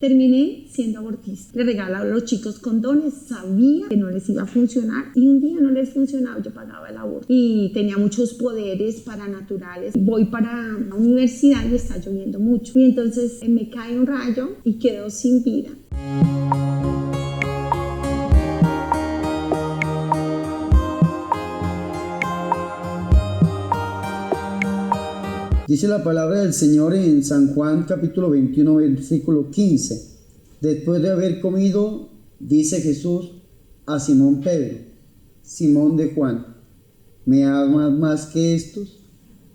Terminé siendo abortista. Le regalaba a los chicos condones, sabía que no les iba a funcionar y un día no les funcionaba, yo pagaba el aborto. Y tenía muchos poderes paranormales. Voy para la universidad y está lloviendo mucho. Y entonces me cae un rayo y quedo sin vida. Dice la palabra del Señor en San Juan capítulo 21, versículo 15. Después de haber comido, dice Jesús a Simón Pedro, Simón de Juan, ¿me amas más que estos?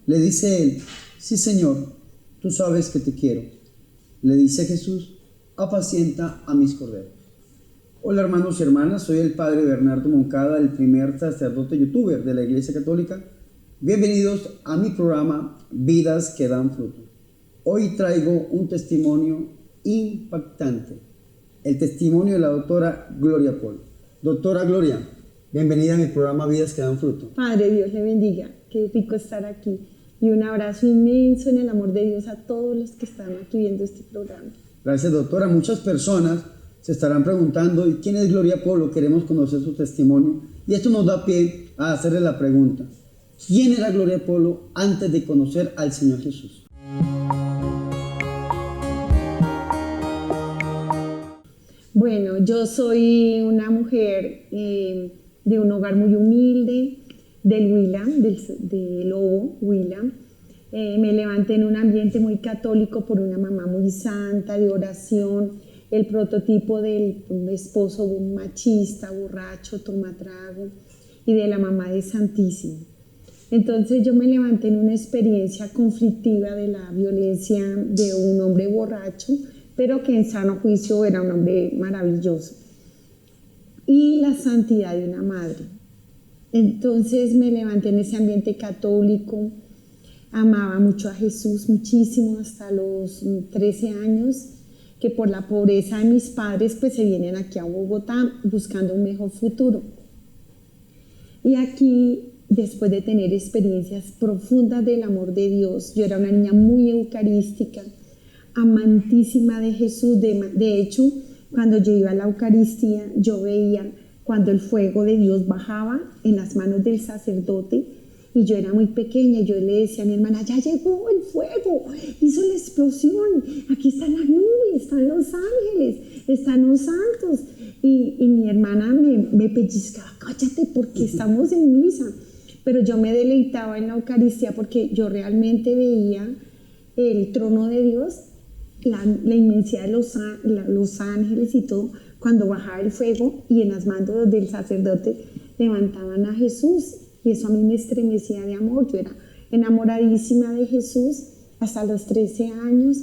Le dice él, sí Señor, tú sabes que te quiero. Le dice Jesús, apacienta a mis corderos. Hola hermanos y hermanas, soy el Padre Bernardo Moncada, el primer sacerdote youtuber de la Iglesia Católica. Bienvenidos a mi programa Vidas que dan fruto. Hoy traigo un testimonio impactante, el testimonio de la doctora Gloria Polo. Doctora Gloria, bienvenida a mi programa Vidas que dan fruto. Padre, Dios le bendiga, qué rico estar aquí. Y un abrazo inmenso en el amor de Dios a todos los que están aquí viendo este programa. Gracias, doctora. Muchas personas se estarán preguntando, ¿y quién es Gloria Polo? Queremos conocer su testimonio. Y esto nos da pie a hacerle la pregunta. ¿Quién era Gloria Polo antes de conocer al Señor Jesús? Bueno, yo soy una mujer de un hogar muy humilde, del Huila, de Lobo, Huila. Me levanté en un ambiente muy católico por una mamá muy santa, de oración, el prototipo del esposo machista, borracho, tomatrago, y de la mamá de Santísimo. Entonces yo me levanté en una experiencia conflictiva de la violencia de un hombre borracho, pero que en sano juicio era un hombre maravilloso, y la santidad de una madre. Entonces me levanté en ese ambiente católico, amaba mucho a Jesús, muchísimo, hasta los 13 años, que por la pobreza de mis padres pues se vienen aquí a Bogotá buscando un mejor futuro. Y aquí, después de tener experiencias profundas del amor de Dios, yo era una niña muy eucarística, amantísima de Jesús. De hecho, cuando yo iba a la Eucaristía, yo veía cuando el fuego de Dios bajaba en las manos del sacerdote, y yo era muy pequeña, y yo le decía a mi hermana, ya llegó el fuego, hizo la explosión, aquí están las nubes, están los ángeles, están los santos. Y mi hermana me pellizcaba, cállate porque estamos en misa. Pero yo me deleitaba en la Eucaristía porque yo realmente veía el trono de Dios, la inmensidad de los ángeles y todo, cuando bajaba el fuego y en las manos del sacerdote levantaban a Jesús. Y eso a mí me estremecía de amor. Yo era enamoradísima de Jesús hasta los 13 años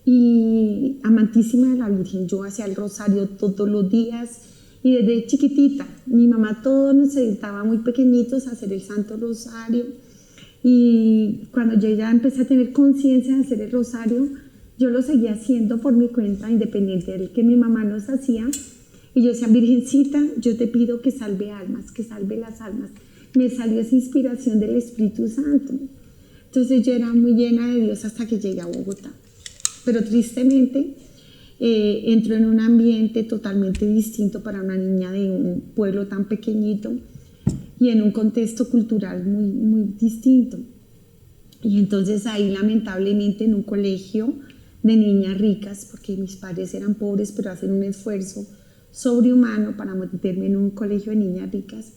y amantísima de la Virgen. Yo hacía el rosario todos los días y desde chiquitita mi mamá todos nos sentaba muy pequeñitos a hacer el Santo Rosario, y cuando yo ya empecé a tener conciencia de hacer el rosario, yo lo seguía haciendo por mi cuenta, independiente del que mi mamá nos hacía. Y yo decía, Virgencita, yo te pido que salve almas, que salve las almas. Me salió esa inspiración del Espíritu Santo. Entonces yo era muy llena de Dios hasta que llegué a Bogotá. Pero tristemente entró en un ambiente totalmente distinto para una niña de un pueblo tan pequeñito y en un contexto cultural muy, muy distinto. Y entonces ahí lamentablemente en un colegio de niñas ricas, porque mis padres eran pobres, pero hacen un esfuerzo sobrehumano para meterme en un colegio de niñas ricas,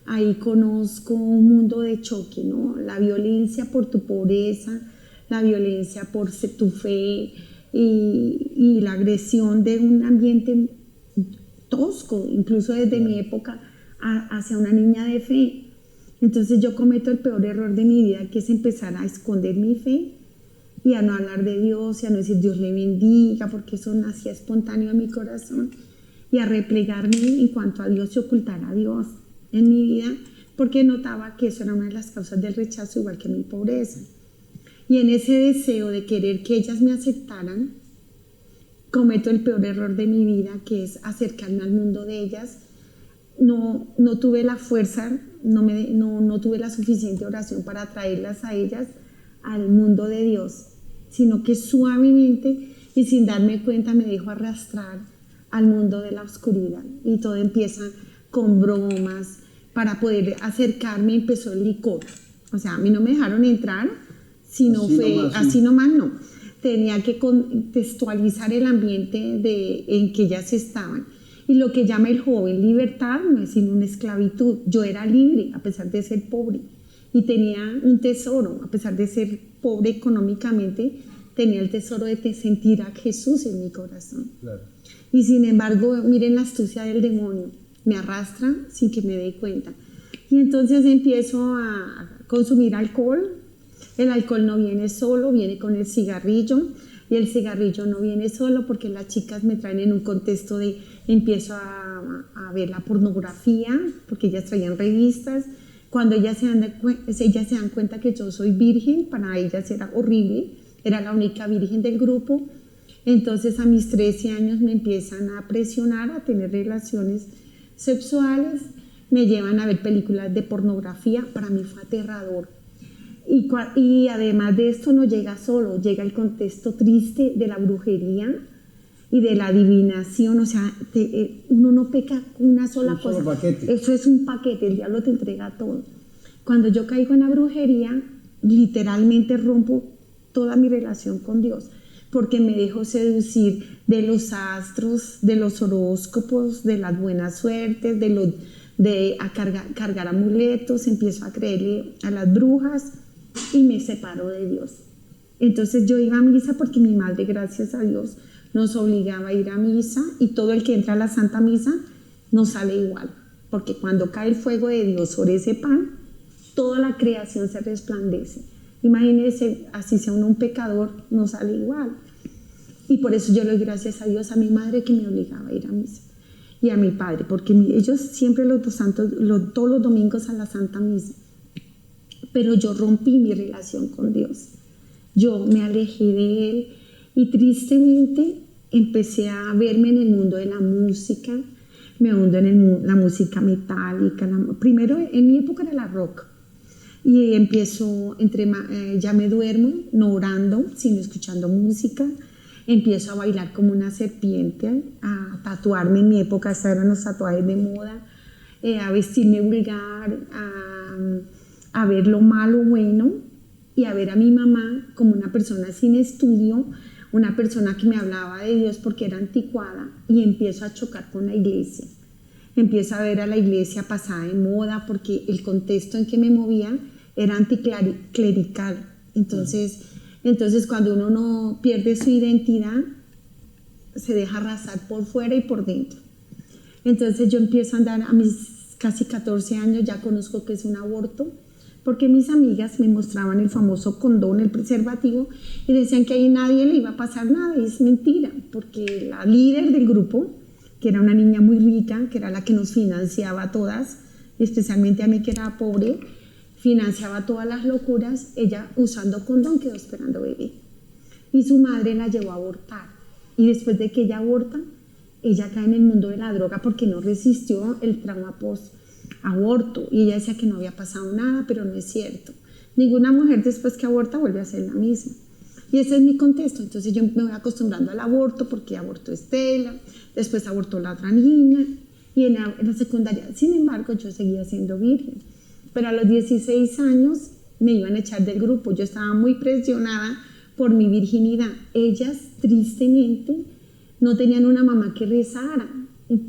ahí conozco un mundo de choque, ¿no? La violencia por tu pobreza, la violencia por tu fe y la agresión de un ambiente tosco, incluso desde mi época, hacia una niña de fe. Entonces yo cometo el peor error de mi vida, que es empezar a esconder mi fe y a no hablar de Dios y a no decir Dios le bendiga, porque eso nacía espontáneo en mi corazón, y a replegarme en cuanto a Dios y ocultar a Dios en mi vida, porque notaba que eso era una de las causas del rechazo, igual que mi pobreza. Y en ese deseo de querer que ellas me aceptaran, cometo el peor error de mi vida, que es acercarme al mundo de ellas. No tuve la fuerza, no tuve la suficiente oración para atraerlas a ellas al mundo de Dios, sino que suavemente y sin darme cuenta me dejo arrastrar al mundo de la oscuridad y todo empieza con bromas. Para poder acercarme empezó el licor. O sea, a mí no me dejaron entrar, sino Así fue nomás, sí. así nomás no. Tenía que contextualizar el ambiente en que ellas estaban. Y lo que llama el joven libertad no es sino una esclavitud. Yo era libre a pesar de ser pobre y tenía un tesoro, a pesar de ser pobre económicamente, tenía el tesoro de sentir a Jesús en mi corazón. Claro. Y sin embargo, miren la astucia del demonio, me arrastra sin que me dé cuenta. Y entonces empiezo a consumir alcohol. El alcohol no viene solo, viene con el cigarrillo. Y el cigarrillo no viene solo porque las chicas me traen en un contexto de empiezo a ver la pornografía, porque ellas traían revistas. Cuando ellas se dan cuenta que yo soy virgen, para ellas era horrible, era la única virgen del grupo. Entonces a mis 13 años me empiezan a presionar a tener relaciones sexuales, me llevan a ver películas de pornografía. Para mí fue aterrador. Y además de esto no llega solo, llega el contexto triste de la brujería y de la adivinación. O sea, uno no peca una sola cosa. Paquete. Eso es un paquete, el diablo te entrega todo. Cuando yo caigo en la brujería, literalmente rompo toda mi relación con Dios, porque me dejo seducir de los astros, de los horóscopos, de las buenas suertes, de cargar amuletos, empiezo a creerle a las brujas y me separo de Dios. Entonces yo iba a misa porque mi madre, gracias a Dios, nos obligaba a ir a misa, y todo el que entra a la Santa Misa no sale igual, porque cuando cae el fuego de Dios sobre ese pan, toda la creación se resplandece. Imagínense, así sea uno un pecador, no sale igual. Y por eso yo le doy gracias a Dios, a mi madre que me obligaba a ir a misa, y a mi padre, porque ellos siempre todos los domingos a la Santa Misa. Pero yo rompí mi relación con Dios, yo me alejé de Él, y tristemente empecé a verme en el mundo de la música. Me hundo en la música metálica. Primero en mi época era la rock, y empiezo, ya me duermo, no orando, sino escuchando música. Empiezo a bailar como una serpiente, a tatuarme. En mi época estos eran los tatuajes de moda, a vestirme vulgar, a ver lo malo, bueno, y a ver a mi mamá como una persona sin estudio, una persona que me hablaba de Dios porque era anticuada, y empiezo a chocar con la iglesia. Empiezo a ver a la iglesia pasada de moda porque el contexto en que me movía era anticlerical. Entonces cuando uno no pierde su identidad, se deja arrasar por fuera y por dentro. Entonces yo empiezo a andar a mis casi 14 años, ya conozco qué es un aborto, porque mis amigas me mostraban el famoso condón, el preservativo, y decían que ahí nadie le iba a pasar nada, y es mentira, porque la líder del grupo, que era una niña muy rica, que era la que nos financiaba a todas, especialmente a mí que era pobre, financiaba todas las locuras, ella usando condón quedó esperando bebé. Y su madre la llevó a abortar. Y después de que ella aborta, ella cae en el mundo de la droga porque no resistió el trauma post-aborto. Y ella decía que no había pasado nada, pero no es cierto. Ninguna mujer después que aborta vuelve a hacer la misma. Y ese es mi contexto. Entonces yo me voy acostumbrando al aborto porque abortó Estela, después abortó la otra niña, y en la secundaria. Sin embargo, yo seguía siendo virgen. Pero a los 16 años me iban a echar del grupo. Yo estaba muy presionada por mi virginidad. Ellas, tristemente, no tenían una mamá que rezara,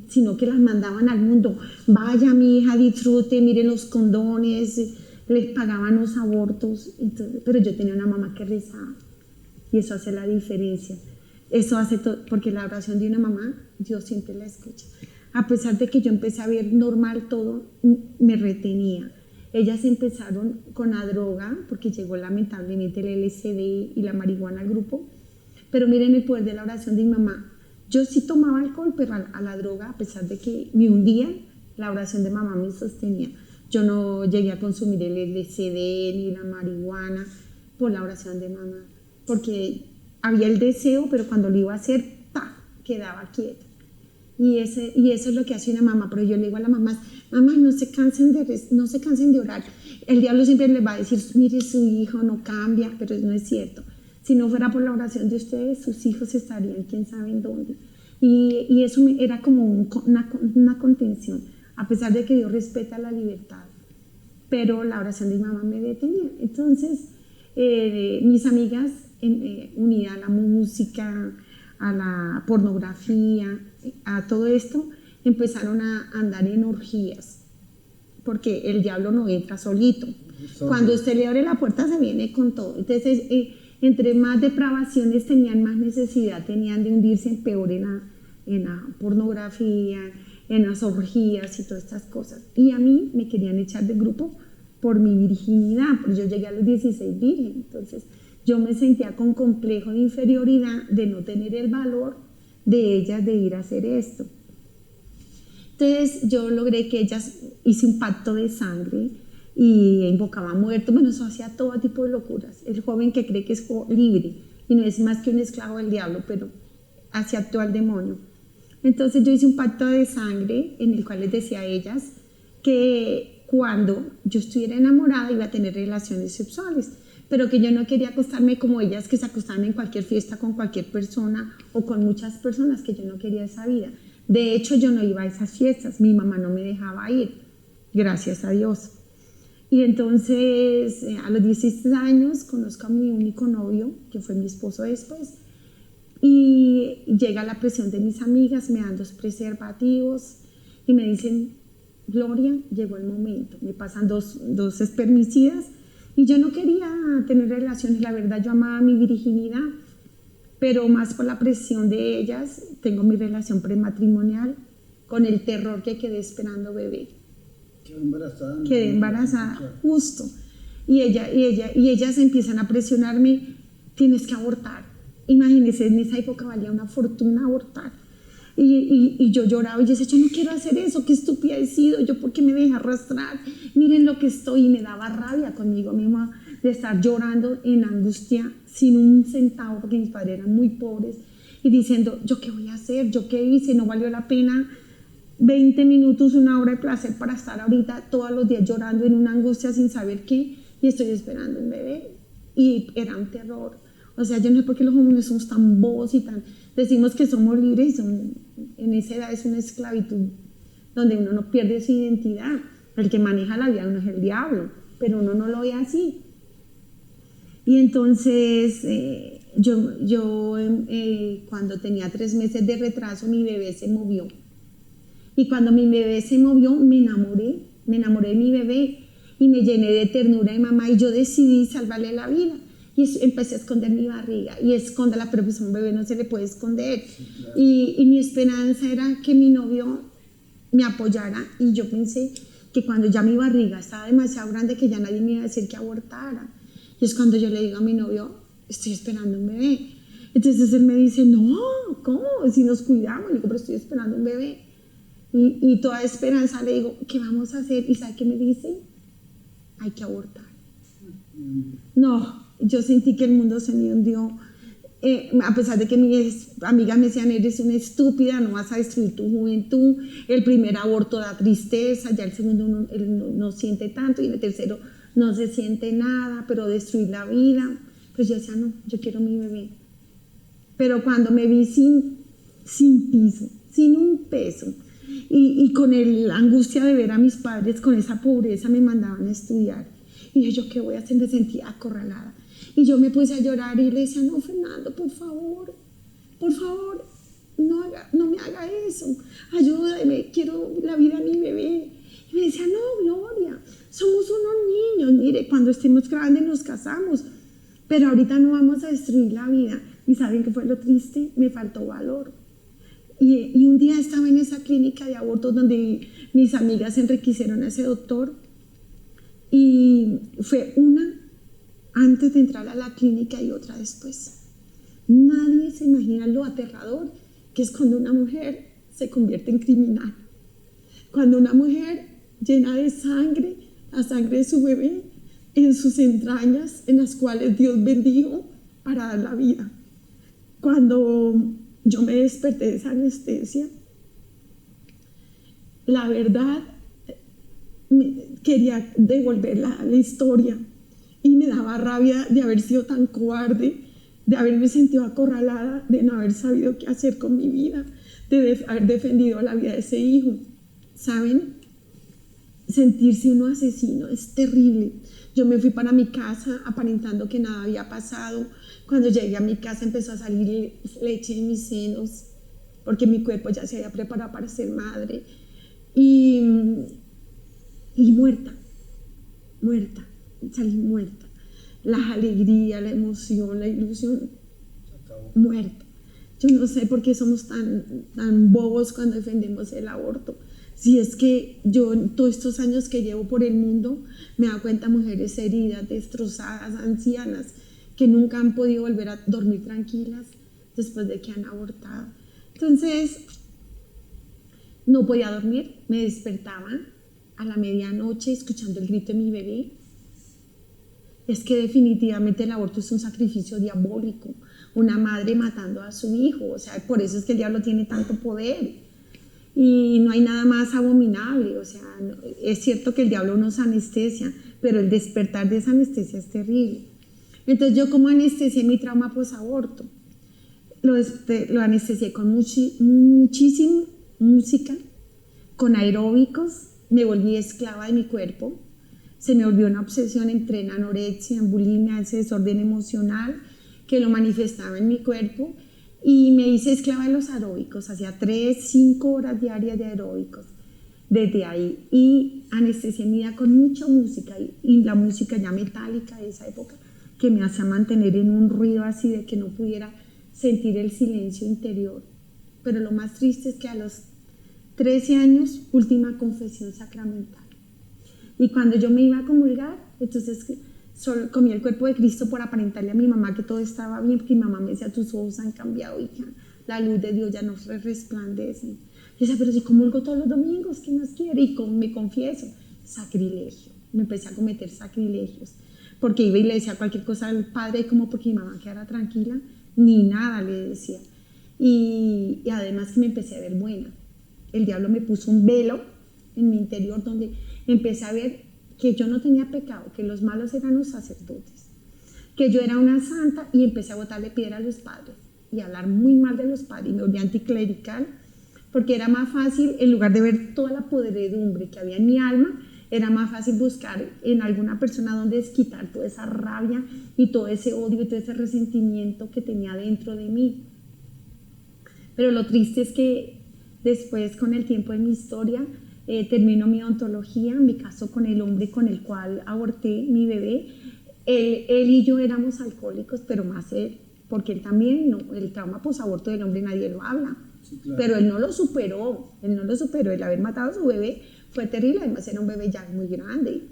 sino que las mandaban al mundo. Vaya, mi hija, disfrute, miren los condones, les pagaban los abortos. Entonces, pero yo tenía una mamá que rezaba, y eso hace la diferencia. Eso hace todo, porque la oración de una mamá, Dios siempre la escucha. A pesar de que yo empecé a ver normal todo, me retenía. Ellas empezaron con la droga, porque llegó lamentablemente el LSD y la marihuana al grupo. Pero miren el poder de la oración de mi mamá. Yo sí tomaba alcohol, pero a la droga, a pesar de que me hundía, la oración de mamá me sostenía. Yo no llegué a consumir el LSD ni la marihuana por la oración de mamá, porque había el deseo, pero cuando lo iba a hacer, ¡pa!, quedaba quieta. Y eso es lo que hace una mamá. Pero yo le digo a las mamás, mamá, no se cansen de orar. El diablo siempre les va a decir, mire, su hijo no cambia, pero no es cierto. Si no fuera por la oración de ustedes, sus hijos estarían quién sabe en dónde. Y eso era como una contención, a pesar de que Dios respeta la libertad. Pero la oración de mi mamá me detenía. Entonces, mis amigas, unidas a la música, a la pornografía, a todo esto, empezaron a andar en orgías, porque el diablo no entra solito. Cuando usted le abre la puerta, se viene con todo. Entonces, entre más depravaciones tenían, más necesidad tenían de hundirse peor en la pornografía, en las orgías y todas estas cosas. Y a mí me querían echar del grupo por mi virginidad, porque yo llegué a los 16 virgen. Entonces yo me sentía con complejo de inferioridad de no tener el valor de ellas de ir a hacer esto. Entonces yo logré que ellas, hice un pacto de sangre y invocaba muertos. Bueno, eso hacía todo tipo de locuras. El joven que cree que es libre y no es más que un esclavo del diablo, pero así actúa el demonio. Entonces yo hice un pacto de sangre en el cual les decía a ellas que cuando yo estuviera enamorada iba a tener relaciones sexuales, pero que yo no quería acostarme como ellas, que se acostaban en cualquier fiesta con cualquier persona o con muchas personas, que yo no quería esa vida. De hecho, yo no iba a esas fiestas, mi mamá no me dejaba ir, gracias a Dios. Y entonces a los 16 años conozco a mi único novio, que fue mi esposo después, y llega la presión de mis amigas, me dan 2 preservativos y me dicen: Gloria, llegó el momento. Me pasan dos espermicidas y yo no quería tener relaciones. La verdad, yo amaba mi virginidad, pero más por la presión de ellas, tengo mi relación prematrimonial con el terror que quedé esperando bebé. Quedé embarazada, justo. Y ellas empiezan a presionarme: tienes que abortar. Imagínense, en esa época valía una fortuna abortar. Y yo lloraba y yo decía: yo no quiero hacer eso, qué estúpida he sido, yo por qué me dejé arrastrar, miren lo que estoy. Y me daba rabia conmigo misma de estar llorando en angustia sin un centavo, porque mis padres eran muy pobres, y diciendo: yo qué voy a hacer, yo qué hice, no valió la pena 20 minutos, 1 hora de placer para estar ahorita todos los días llorando en una angustia sin saber qué, y estoy esperando un bebé. Y era un terror. O sea, yo no sé por qué los jóvenes somos tan bobos y tan... Decimos que somos libres y en esa edad es una esclavitud donde uno no pierde su identidad. El que maneja la vida uno es el diablo, pero uno no lo ve así. Y entonces cuando tenía 3 meses de retraso, mi bebé se movió. Y cuando mi bebé se movió, me enamoré de mi bebé y me llené de ternura de mamá, y yo decidí salvarle la vida. Y empecé a esconder mi barriga, y escóndala, pero pues a un bebé no se le puede esconder. Sí, claro. Y mi esperanza era que mi novio me apoyara, y yo pensé que cuando ya mi barriga estaba demasiado grande, que ya nadie me iba a decir que abortara. Y es cuando yo le digo a mi novio: estoy esperando un bebé. Entonces él me dice: no, ¿cómo? Si nos cuidamos. Le digo: pero estoy esperando un bebé. Y toda esperanza le digo: ¿qué vamos a hacer? ¿Y sabe qué me dice? Hay que abortar. No, yo sentí que el mundo se me hundió. A pesar de que mis amigas me decían: eres una estúpida, no vas a destruir tu juventud, el primer aborto da tristeza, ya el segundo no siente tanto, y en el tercero no se siente nada, pero destruir la vida. Pues yo decía: no, yo quiero mi bebé. Pero cuando me vi sin piso, sin un peso, y con la angustia de ver a mis padres con esa pobreza, me mandaban a estudiar, y dije: yo qué voy a hacer. Me sentía acorralada. Y yo me puse a llorar y le decía: no, Fernando, por favor, no me haga eso, ayúdame, quiero la vida de mi bebé. Y me decía: no, Gloria, somos unos niños, mire, cuando estemos grandes nos casamos, pero ahorita no vamos a destruir la vida. ¿Y saben qué fue lo triste? Me faltó valor. Y un día estaba en esa clínica de abortos donde mis amigas enriquecieron a ese doctor, y fue una antes de entrar a la clínica y otra después. Nadie se imagina lo aterrador que es cuando una mujer se convierte en criminal. Cuando una mujer llena de sangre, la sangre de su bebé, en sus entrañas, en las cuales Dios bendijo para dar la vida. Cuando yo me desperté de esa anestesia, la verdad, quería devolver la historia. Y me daba rabia de haber sido tan cobarde de haberme sentido acorralada, de no haber sabido qué hacer con mi vida, de haber defendido la vida de ese hijo. ¿Saben? Sentirse uno asesino es terrible. Yo me fui para mi casa aparentando que nada había pasado. Cuando llegué a mi casa empezó a salir leche en mis senos, porque mi cuerpo ya se había preparado para ser madre. Y muerta, salí muerta. La alegría, la emoción, la ilusión, muerta. Yo no sé por qué somos tan bobos cuando defendemos el aborto. Si es que yo en todos estos años que llevo por el mundo me doy cuenta de mujeres heridas, destrozadas, ancianas, que nunca han podido volver a dormir tranquilas después de que han abortado. Entonces, no podía dormir, me despertaba a la medianoche escuchando el grito de mi bebé. Es que definitivamente el aborto es un sacrificio diabólico, una madre matando a su hijo, o sea, por eso es que el diablo tiene tanto poder. Y no hay nada más abominable, o sea, es cierto que el diablo nos anestesia, pero el despertar de esa anestesia es terrible. Entonces yo como anestesié mi trauma posaborto, lo anestesié con muchísima música, con aeróbicos, me volví esclava de mi cuerpo, se me volvió una obsesión entre en anorexia, en bulimia, ese desorden emocional que lo manifestaba en mi cuerpo. Y me hice esclava de los aeróbicos, hacía 3, 5 horas diarias de aeróbicos desde ahí. Y anestesié mi vida con mucha música, y la música ya metálica de esa época, que me hacía mantener en un ruido así de que no pudiera sentir el silencio interior. Pero lo más triste es que a los 13 años, última confesión sacramental. Y cuando yo me iba a comulgar, entonces solo comía el cuerpo de Cristo por aparentarle a mi mamá que todo estaba bien, porque mi mamá me decía, tus ojos han cambiado, hija, la luz de Dios ya no resplandece. Yo decía, pero si comulgo todos los domingos, ¿qué más quiere? Y me confieso, sacrilegio, me empecé a cometer sacrilegios, porque iba y le decía cualquier cosa al padre, como porque mi mamá quedara tranquila, ni nada le decía. Y además que me empecé a ver buena. El diablo me puso un velo en mi interior donde empecé a ver que yo no tenía pecado, que los malos eran los sacerdotes, que yo era una santa, y empecé a botarle piedra a los padres y a hablar muy mal de los padres, y me volví anticlerical, porque era más fácil, en lugar de ver toda la podredumbre que había en mi alma, era más fácil buscar en alguna persona donde desquitar toda esa rabia y todo ese odio y todo ese resentimiento que tenía dentro de mí. Pero lo triste es que después, con el tiempo de mi historia, terminó mi odontología, me casó con el hombre con el cual aborté mi bebé. Él y yo éramos alcohólicos, pero más él, porque él también, no, el trauma posaborto del hombre nadie lo habla. Sí, claro. Pero él no lo superó, el haber matado a su bebé fue terrible, además era un bebé ya muy grande.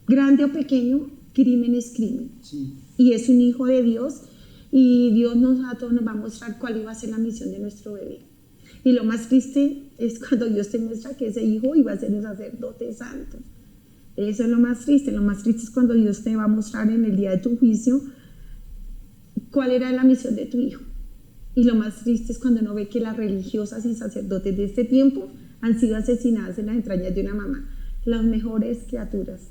Grande o pequeño, crimen es crimen. Sí. Y es un hijo de Dios, y Dios a todos nos va a mostrar cuál iba a ser la misión de nuestro bebé. Y lo más triste es cuando Dios te muestra que ese hijo iba a ser un sacerdote santo. Eso es lo más triste. Lo más triste es cuando Dios te va a mostrar en el día de tu juicio cuál era la misión de tu hijo. Y lo más triste es cuando uno ve que las religiosas y sacerdotes de este tiempo han sido asesinadas en las entrañas de una mamá. Las mejores criaturas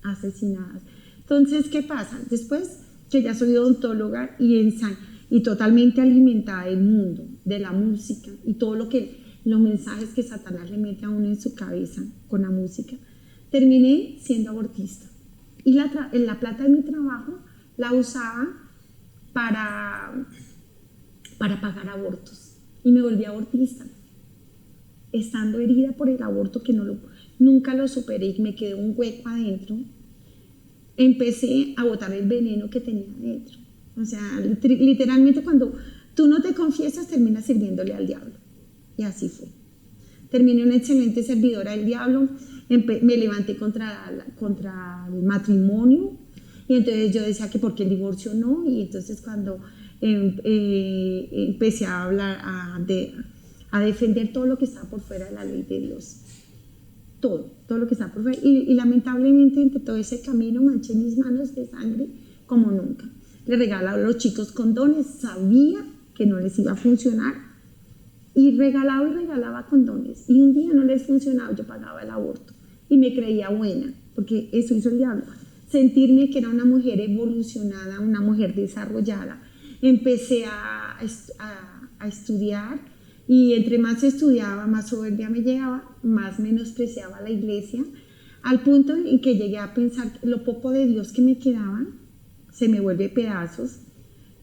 asesinadas. Entonces, ¿qué pasa? Después que ya soy odontóloga y totalmente alimentada del mundo, de la música y todo los mensajes que Satanás le mete a uno en su cabeza con la música, terminé siendo abortista. Y la plata de mi trabajo la usaba para pagar abortos. Y me volví abortista, estando herida por el aborto que nunca lo superé, y me quedó un hueco adentro. Empecé a botar el veneno que tenía adentro. O sea, literalmente cuando tú no te confiesas, terminas sirviéndole al diablo. Y así fue. Terminé una excelente servidora del diablo, me levanté contra el matrimonio, y entonces yo decía que por qué el divorcio no, y entonces cuando empecé a hablar, a defender todo lo que estaba por fuera de la ley de Dios. Todo lo que estaba por fuera. Y lamentablemente entre todo ese camino manché mis manos de sangre como nunca. Le regalaba a los chicos condones, sabía que no les iba a funcionar, y regalaba condones, y un día no les funcionaba, yo pagaba el aborto y me creía buena, porque eso hizo el diablo, sentirme que era una mujer evolucionada, una mujer desarrollada, empecé a estudiar, y entre más estudiaba, más soberbia me llegaba, más menospreciaba la iglesia, al punto en que llegué a pensar que lo poco de Dios que me quedaba se me vuelve pedazos,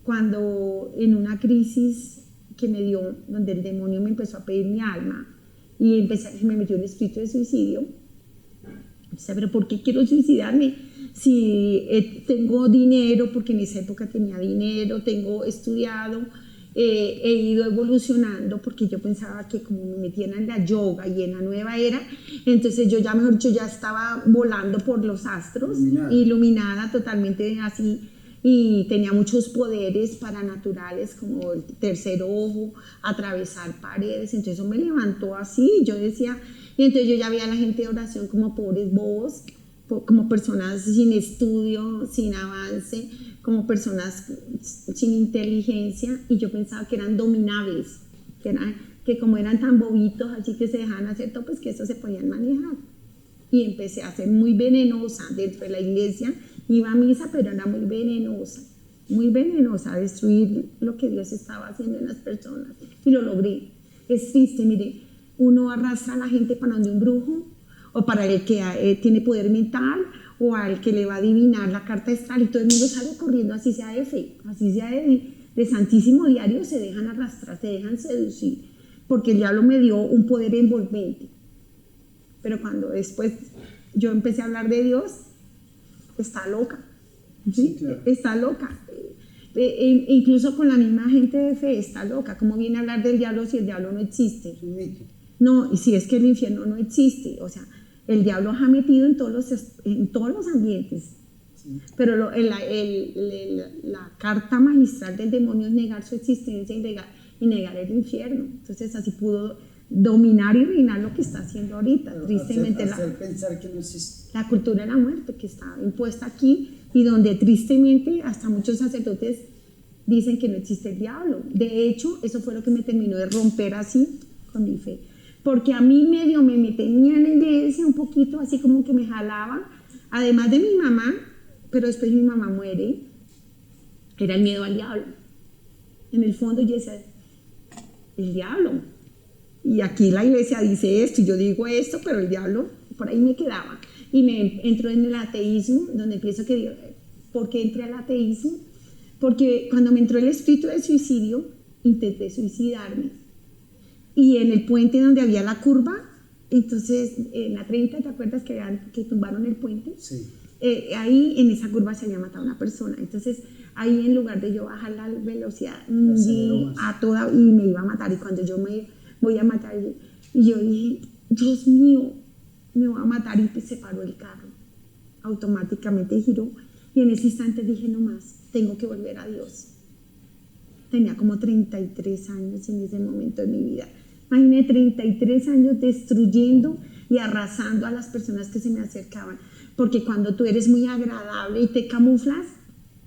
cuando en una crisis que me dio, donde el demonio me empezó a pedir mi alma y me metió un espíritu de suicidio. O sea, pero ¿por qué quiero suicidarme? Si tengo dinero, porque en esa época tenía dinero, tengo estudiado, he ido evolucionando, porque yo pensaba que como me metían en la yoga y en la nueva era, entonces yo ya, mejor dicho, ya estaba volando por los astros, iluminada totalmente así, y tenía muchos poderes paranaturales, como el tercer ojo, atravesar paredes. Entonces eso me levantó así, yo decía, y entonces yo ya veía a la gente de oración como pobres bobos, como personas sin estudio, sin avance, como personas sin inteligencia, y yo pensaba que eran dominables, que como eran tan bobitos, así que se dejaban hacer todo, pues que eso se podían manejar. Y empecé a ser muy venenosa dentro de la iglesia, iba a misa, pero era muy venenosa, a destruir lo que Dios estaba haciendo en las personas, y lo logré. Es triste, mire, uno arrastra a la gente para donde un brujo, o para el que tiene poder mental, o al que le va a adivinar la carta astral, y todo el mundo sale corriendo, así sea de fe, así sea de santísimo diario, se dejan arrastrar, se dejan seducir, porque el diablo me dio un poder envolvente. Pero cuando después yo empecé a hablar de Dios, está loca, ¿sí? Sí, claro. Está loca. Incluso con la misma gente de fe está loca. ¿Cómo viene a hablar del diablo si el diablo no existe? No, y si es que el infierno no existe. O sea, el diablo ha metido en todos los ambientes. Sí. Pero la carta magistral del demonio es negar su existencia y negar el infierno. Entonces así pudo dominar y reinar lo que está haciendo ahorita. Pero tristemente hacer pensar que no existe. La cultura de la muerte que está impuesta aquí, y donde tristemente hasta muchos sacerdotes dicen que no existe el diablo. De hecho, eso fue lo que me terminó de romper así con mi fe, porque a mí medio me tenían en la iglesia un poquito, así como que me jalaban, además de mi mamá, pero después mi mamá muere, era el miedo al diablo. En el fondo yo decía, el diablo, y aquí la iglesia dice esto y yo digo esto, pero el diablo, por ahí me quedaba. Y me entró en el ateísmo, donde pienso que Dios, ¿por qué entré al ateísmo? Porque cuando me entró el espíritu del suicidio, intenté suicidarme. Y en el puente donde había la curva, entonces en la 30, ¿te acuerdas que tumbaron el puente? Sí. Ahí en esa curva se había matado una persona. Entonces ahí, en lugar de yo bajar la velocidad a toda, y me iba a matar, y cuando yo me voy a matar, y yo dije, Dios mío, me va a matar, y se paró el carro, automáticamente giró, y en ese instante dije, no más, tengo que volver a Dios. Tenía como 33 años en ese momento de mi vida. Imaginé 33 años destruyendo y arrasando a las personas que se me acercaban, porque cuando tú eres muy agradable y te camuflas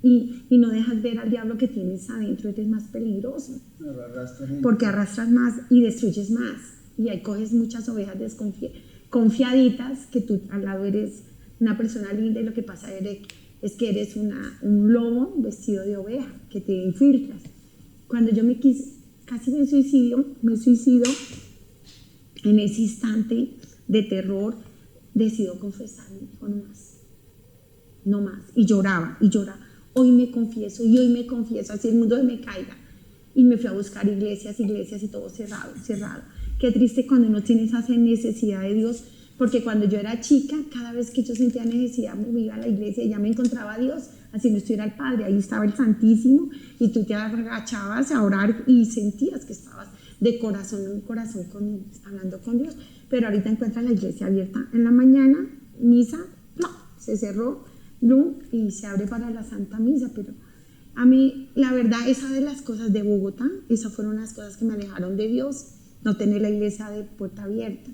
y no dejas ver al diablo que tienes adentro, eres más peligroso, porque arrastras más y destruyes más, y ahí coges muchas ovejas confiaditas, que tú al lado eres una persona linda, y lo que pasa es que eres un lobo vestido de oveja, que te infiltras. Cuando yo casi me suicido, en ese instante de terror, decido confesarme, dijo, no más, y lloraba, hoy me confieso, así el mundo me caiga. Y me fui a buscar iglesias, y todo cerrado. Qué triste cuando uno tiene esa necesidad de Dios, porque cuando yo era chica, cada vez que yo sentía necesidad, me iba a la iglesia y ya me encontraba a Dios, así no estuviera el Padre, ahí estaba el Santísimo, y tú te agachabas a orar y sentías que estabas de corazón en corazón hablando con Dios. Pero ahorita encuentras la iglesia abierta en la mañana, misa, no, se cerró, no, y se abre para la Santa Misa. Pero a mí, la verdad, esa de las cosas de Bogotá, esas fueron las cosas que me alejaron de Dios, no tener la iglesia de puerta abierta.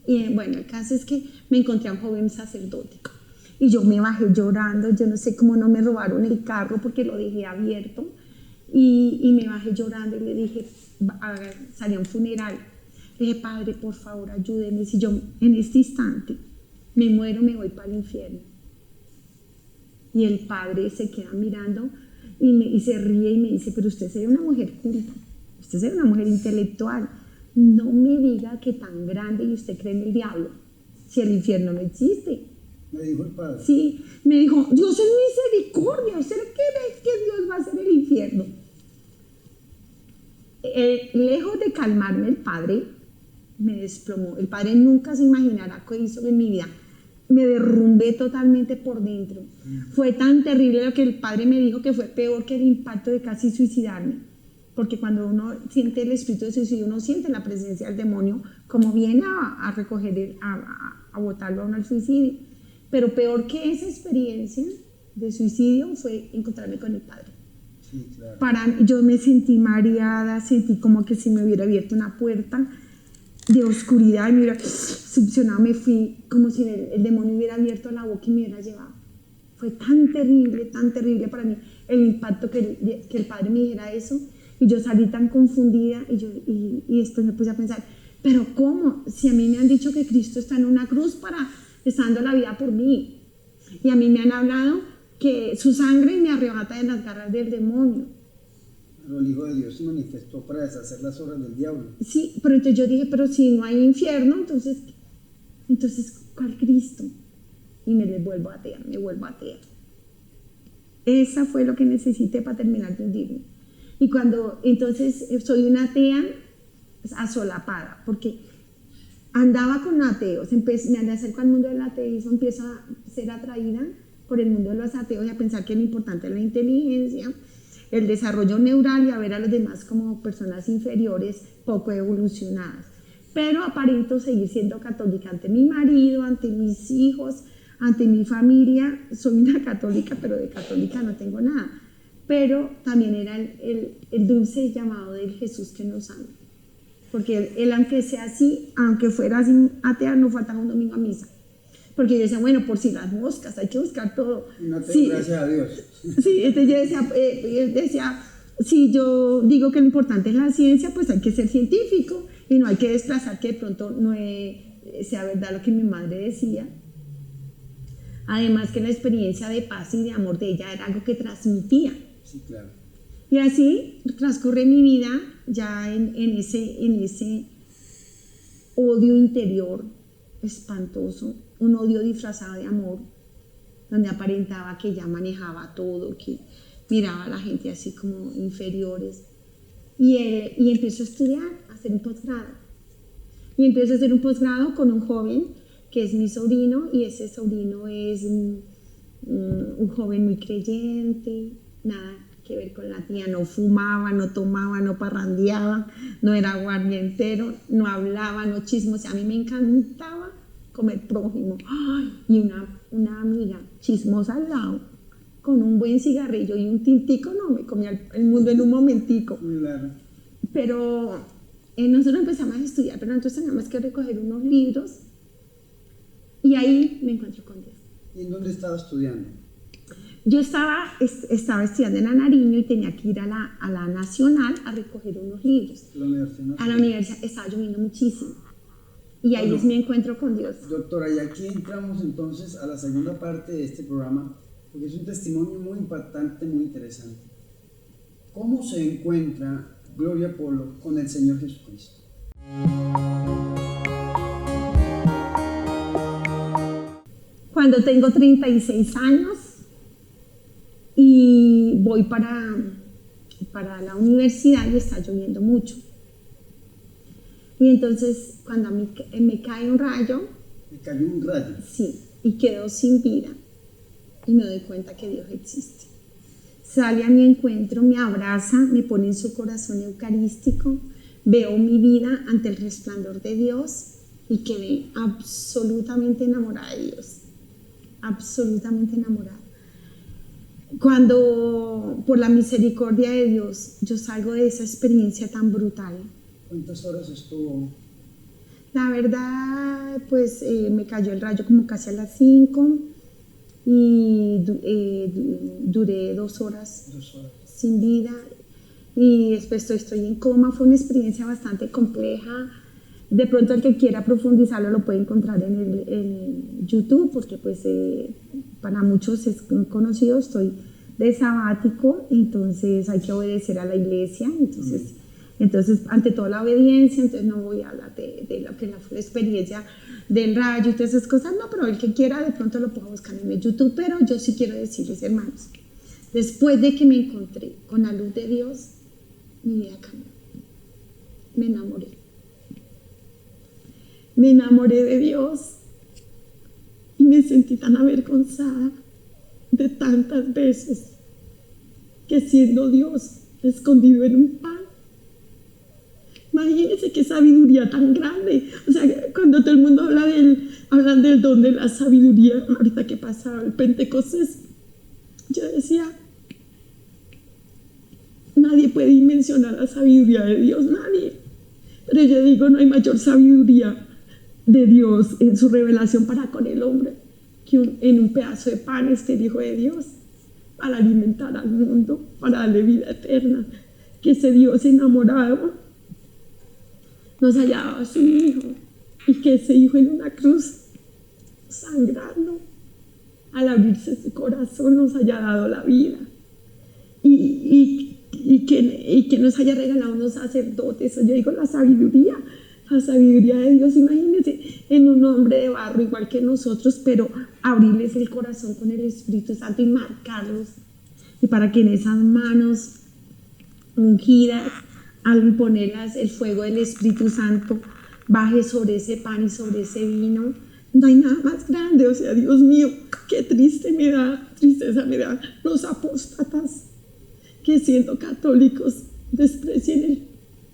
Y bueno, el caso es que me encontré a un joven sacerdote, y yo me bajé llorando, yo no sé cómo no me robaron el carro porque lo dejé abierto, y me bajé llorando y le dije, salí a un funeral, le dije, Padre, por favor, ayúdeme, si yo en este instante me muero, me voy para el infierno. Y el Padre se queda mirando, y se ríe y me dice, pero usted sería una mujer culta, usted sería una mujer intelectual, no me diga que tan grande y usted cree en el diablo, si el infierno no existe. Me dijo el padre. Sí, me dijo, Dios es misericordia, ¿usted qué ve que Dios va a hacer el infierno? Lejos de calmarme el padre, me desplomó. El padre nunca se imaginará qué hizo en mi vida. Me derrumbé totalmente por dentro. Fue tan terrible lo que el padre me dijo que fue peor que el impacto de casi suicidarme. Porque cuando uno siente el espíritu de suicidio, uno siente la presencia del demonio como viene a recoger, a botarlo a uno al suicidio. Pero peor que esa experiencia de suicidio fue encontrarme con el padre. Sí, claro. Yo me sentí mareada, sentí como que si me hubiera abierto una puerta de oscuridad y me hubiera succionado, me fui como si el demonio hubiera abierto la boca y me hubiera llevado. Fue tan terrible para mí el impacto que el padre me dijera eso, y yo salí tan confundida y después me puse a pensar, pero ¿cómo? Si a mí me han dicho que Cristo está en una cruz está dando la vida por mí, y a mí me han hablado que su sangre me arrebata de las garras del demonio. Pero el Hijo de Dios se manifestó para deshacer las obras del diablo. Sí, pero entonces yo dije, pero si no hay infierno, entonces ¿cuál Cristo? Y me vuelvo a atear. Esa fue lo que necesité para terminar de hundirme. Y entonces soy una atea asolapada, porque andaba con ateos, me acerco al mundo del ateísmo, empiezo a ser atraída por el mundo de los ateos y a pensar que lo importante es la inteligencia, el desarrollo neural y a ver a los demás como personas inferiores, poco evolucionadas. Pero aparento seguir siendo católica ante mi marido, ante mis hijos, ante mi familia. Soy una católica, pero de católica no tengo nada. Pero también era el dulce llamado del Jesús que nos ama. Porque él, aunque sea así, aunque fuera así atea, no faltaba un domingo a misa. Porque yo decía, bueno, por si las moscas, hay que buscar todo. Sí, gracias a Dios. Sí, entonces yo decía, si yo digo que lo importante es la ciencia, pues hay que ser científico y no hay que desplazar que de pronto no sea verdad lo que mi madre decía. Además que la experiencia de paz y de amor de ella era algo que transmitía. Sí, claro. Y así transcurre mi vida ya en ese odio interior espantoso, un odio disfrazado de amor, donde aparentaba que ya manejaba todo, que miraba a la gente así como inferiores. Y empiezo a estudiar, a hacer un posgrado. Y empiezo a hacer un posgrado con un joven que es mi sobrino, y ese sobrino es un joven muy creyente, nada que ver con la tía, no fumaba, no tomaba, no parrandeaba, no era guardientero, no hablaba, no chismoseaba. A mí me encantaba comer prójimo. ¡Ay! Y una amiga chismosa al lado, con un buen cigarrillo y un tintico, no, me comía el mundo en un momentico. Claro. Pero nosotros empezamos a estudiar, pero nosotros teníamos que recoger unos libros, y ahí me encuentro con Dios. ¿Y en dónde estaba estudiando? Yo estaba estudiando en Nariño y tenía que ir a la Nacional a recoger unos libros. ¿La Universidad Nacional? A la universidad, estaba lloviendo muchísimo. Y ahí es mi encuentro con Dios. Doctora, y aquí entramos entonces a la segunda parte de este programa, porque es un testimonio muy impactante, muy interesante. ¿Cómo se encuentra Gloria Polo con el Señor Jesucristo? Cuando tengo 36 años y voy para la universidad y está lloviendo mucho. Y entonces cuando a mí me cae un rayo. ¿Me cayó un rayo? Sí, y quedo sin vida. Y me doy cuenta que Dios existe. Sale a mi encuentro, me abraza, me pone en su corazón eucarístico, veo mi vida ante el resplandor de Dios y quedé absolutamente enamorada de Dios. Absolutamente enamorada. Cuando, por la misericordia de Dios, yo salgo de esa experiencia tan brutal. ¿Cuántas horas estuvo? La verdad, pues me cayó el rayo como casi a las 5 y duré 2 horas sin vida, y después estoy en coma. Fue una experiencia bastante compleja. De pronto el que quiera profundizarlo lo puede encontrar en YouTube, porque pues para muchos es conocido. Estoy de sabático, entonces hay que obedecer a la iglesia, entonces ante todo la obediencia, entonces no voy a hablar de lo que fue la experiencia del rayo y todas esas cosas, no, pero el que quiera de pronto lo puedo buscar en el YouTube, pero yo sí quiero decirles, hermanos, después de que me encontré con la luz de Dios, mi vida cambió, me enamoré de Dios y me sentí tan avergonzada de tantas veces que siendo Dios escondido en un pan. Imagínense qué sabiduría tan grande. O sea, cuando todo el mundo hablan del don de la sabiduría, ahorita que pasaba el Pentecostés, yo decía, nadie puede dimensionar la sabiduría de Dios, nadie. Pero yo digo, no hay mayor sabiduría de Dios en su revelación para con el hombre que en un pedazo de pan esté el Hijo de Dios para alimentar al mundo, para darle vida eterna. Que ese Dios enamorado nos haya dado a su Hijo y que ese Hijo en una cruz sangrando al abrirse su corazón nos haya dado la vida y que nos haya regalado unos sacerdotes. Yo digo la sabiduría de Dios. Imagínense en un hombre de barro igual que nosotros, pero abrirles el corazón con el Espíritu Santo y marcarlos, y para que en esas manos ungidas, al imponerlas el fuego del Espíritu Santo, baje sobre ese pan y sobre ese vino. No hay nada más grande. O sea, Dios mío, qué tristeza me da los apóstatas que siendo católicos desprecian el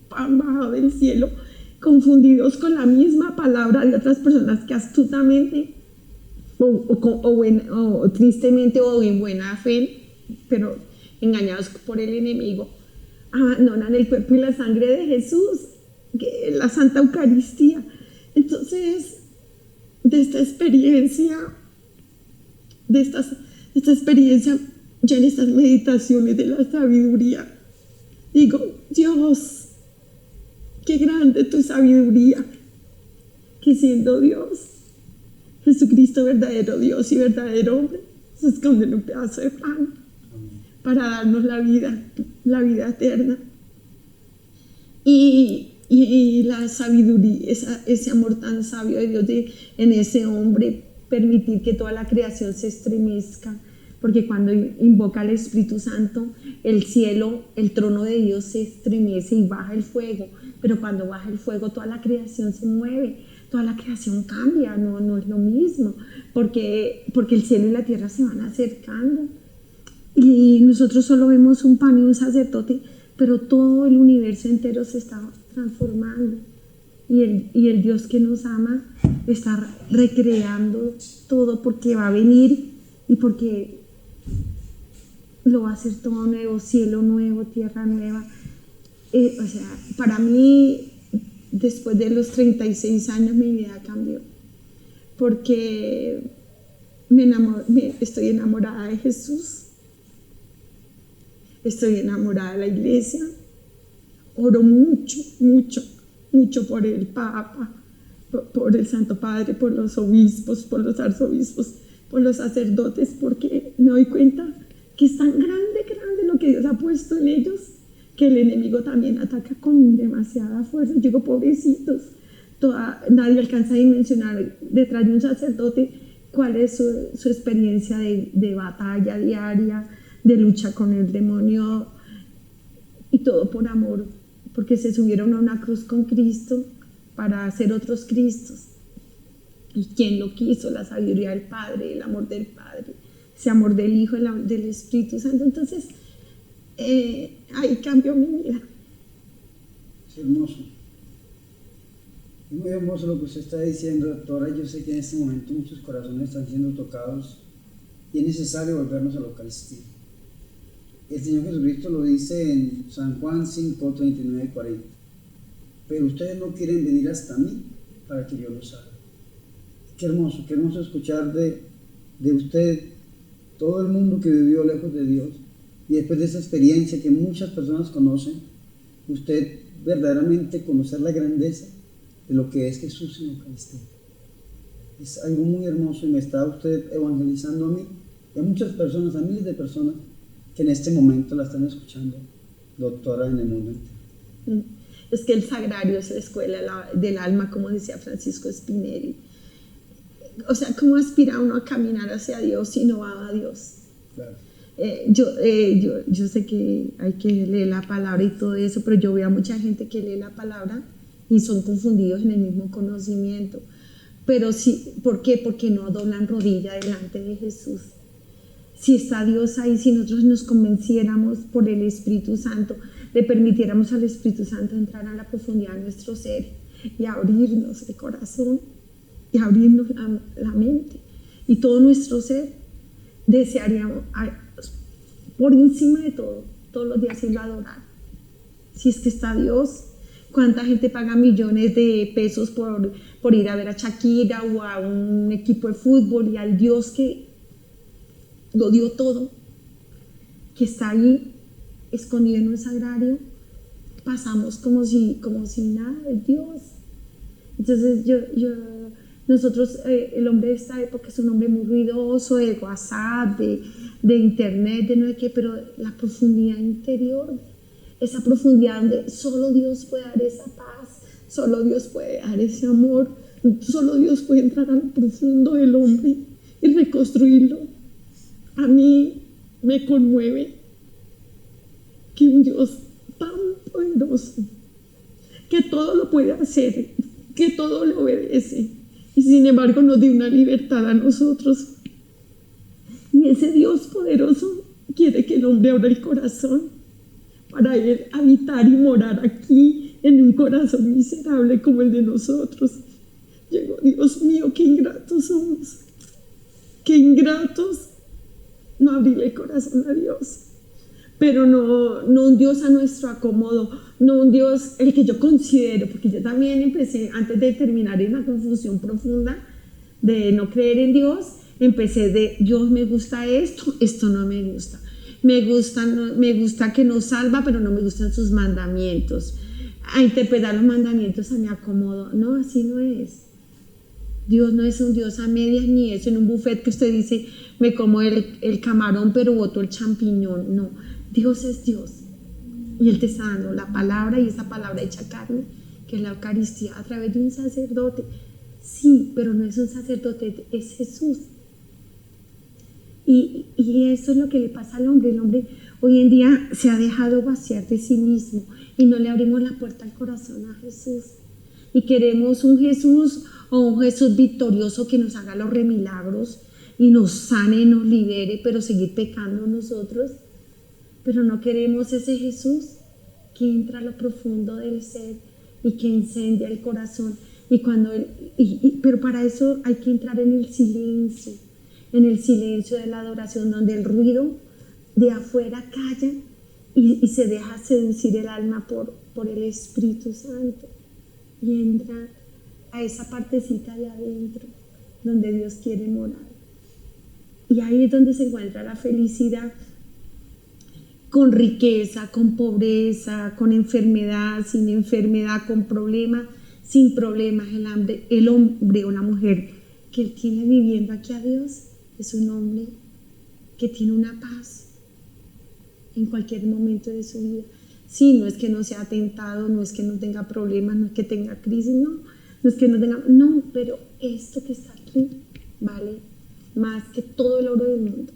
pan bajado del cielo, confundidos con la misma palabra de otras personas que astutamente o tristemente o en buena fe, pero engañados por el enemigo, abandonan el cuerpo y la sangre de Jesús, la Santa Eucaristía. Entonces, de esta experiencia, ya en estas meditaciones de la sabiduría, digo, Dios, qué grande tu sabiduría, que siendo Dios, Jesucristo verdadero Dios y verdadero hombre, se esconde en un pedazo de pan para darnos la vida eterna. Y la sabiduría, ese amor tan sabio de Dios en ese hombre, permitir que toda la creación se estremezca, porque cuando invoca al Espíritu Santo, el cielo, el trono de Dios se estremece y baja el fuego, pero cuando baja el fuego toda la creación se mueve, toda la creación cambia, no es lo mismo, porque el cielo y la tierra se van acercando. Y nosotros solo vemos un pan y un sacerdote, pero todo el universo entero se está transformando. Y el Dios que nos ama está recreando todo, porque va a venir y porque lo va a hacer todo nuevo, cielo nuevo, tierra nueva. O sea, para mí, después de los 36 años, mi vida cambió, porque estoy enamorada de Jesús. Estoy enamorada de la iglesia, oro mucho por el Papa, por el Santo Padre, por los obispos, por los arzobispos, por los sacerdotes, porque me doy cuenta que es tan grande lo que Dios ha puesto en ellos, que el enemigo también ataca con demasiada fuerza. Yo digo, pobrecitos, nadie alcanza a dimensionar detrás de un sacerdote cuál es su experiencia de batalla diaria, de lucha con el demonio, y todo por amor, porque se subieron a una cruz con Cristo para hacer otros Cristos. ¿Y quién lo quiso? La sabiduría del Padre, el amor del Padre, ese amor del Hijo, del Espíritu Santo. Entonces, ahí cambió mi vida. Es hermoso. Es muy hermoso lo que usted está diciendo, doctora. Yo sé que en este momento muchos corazones están siendo tocados y es necesario volvernos a la Eucaristía. El Señor Jesucristo lo dice en San Juan 5, 39 y 40. Pero ustedes no quieren venir hasta mí para que yo los haga. Qué hermoso escuchar de usted, todo el mundo que vivió lejos de Dios, y después de esa experiencia que muchas personas conocen, usted verdaderamente conocer la grandeza de lo que es Jesús en la Eucaristía. Es algo muy hermoso y me está usted evangelizando a mí y a muchas personas, a miles de personas, que en este momento la están escuchando, doctora, en el mundo entero. Es que el sagrario es la escuela del alma, como decía Francisco Spinelli. O sea, ¿cómo aspira uno a caminar hacia Dios si no va a Dios? Claro. Yo sé que hay que leer la palabra y todo eso, pero yo veo a mucha gente que lee la palabra y son confundidos en el mismo conocimiento. Pero sí, ¿por qué? Porque no doblan rodilla delante de Jesús. Si está Dios ahí, si nosotros nos convenciéramos por el Espíritu Santo, le permitiéramos al Espíritu Santo entrar a la profundidad de nuestro ser y abrirnos el corazón y abrirnos la mente y todo nuestro ser, desearíamos por encima de todo, todos los días irlo a adorar. Si es que está Dios, ¿cuánta gente paga millones de pesos por ir a ver a Shakira o a un equipo de fútbol y al Dios que lo dio todo, que está ahí escondido en un sagrario? Pasamos como si nada es Dios. Entonces nosotros, el hombre de esta época es un hombre muy ruidoso, de WhatsApp, de internet, de no sé qué, pero la profundidad interior, esa profundidad donde solo Dios puede dar esa paz, solo Dios puede dar ese amor, solo Dios puede entrar a lo profundo del hombre y reconstruirlo. A mí me conmueve que un Dios tan poderoso, que todo lo puede hacer, que todo le obedece, y sin embargo nos dio una libertad a nosotros. Y ese Dios poderoso quiere que el hombre abra el corazón para él habitar y morar aquí en un corazón miserable como el de nosotros. Llegó, Dios mío, qué ingratos somos, qué ingratos no abrirle el corazón a Dios. Pero no un Dios a nuestro acomodo, no un Dios el que yo considero, porque yo también empecé, antes de terminar en la confusión profunda de no creer en Dios, empecé de Dios me gusta esto no me gusta. Me gusta que nos salva, pero no me gustan sus mandamientos. A interpretar los mandamientos a mi acomodo. No, así no es. Dios no es un Dios a medias ni eso en un buffet que usted dice, me como el camarón pero boto el champiñón. No, Dios es Dios. Y Él te está dando la palabra, y esa palabra hecha carne, que es la Eucaristía, a través de un sacerdote. Sí, pero no es un sacerdote, es Jesús. Y eso es lo que le pasa al hombre. El hombre hoy en día se ha dejado vaciar de sí mismo y no le abrimos la puerta al corazón a Jesús. Y queremos un Jesús o un Jesús victorioso que nos haga los remilagros y nos sane, nos libere, pero seguir pecando nosotros. Pero no queremos ese Jesús que entra a lo profundo del ser y que incendia el corazón. Pero para eso hay que entrar en el silencio de la adoración, donde el ruido de afuera calla y se deja seducir el alma por el Espíritu Santo y entra a esa partecita de adentro donde Dios quiere morar. Y ahí es donde se encuentra la felicidad, con riqueza, con pobreza, con enfermedad, sin enfermedad, con problemas, sin problemas. El hombre o la mujer que tiene viviendo aquí a Dios es un hombre que tiene una paz en cualquier momento de su vida. Sí, no es que no sea tentado, no es que no tenga problemas, no es que tenga crisis, no es que no tenga, no, pero esto que está aquí vale más que todo el oro del mundo.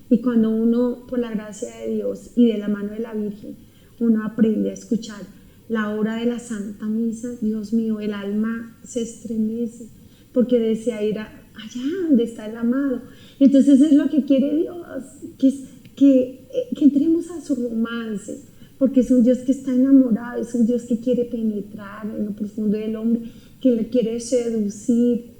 Y cuando uno, por la gracia de Dios y de la mano de la Virgen, uno aprende a escuchar la hora de la Santa Misa, Dios mío, el alma se estremece porque desea ir allá donde está el amado. Entonces es lo que quiere Dios, que entremos a su romance, porque es un Dios que está enamorado, es un Dios que quiere penetrar en lo profundo del hombre, que le quiere seducir.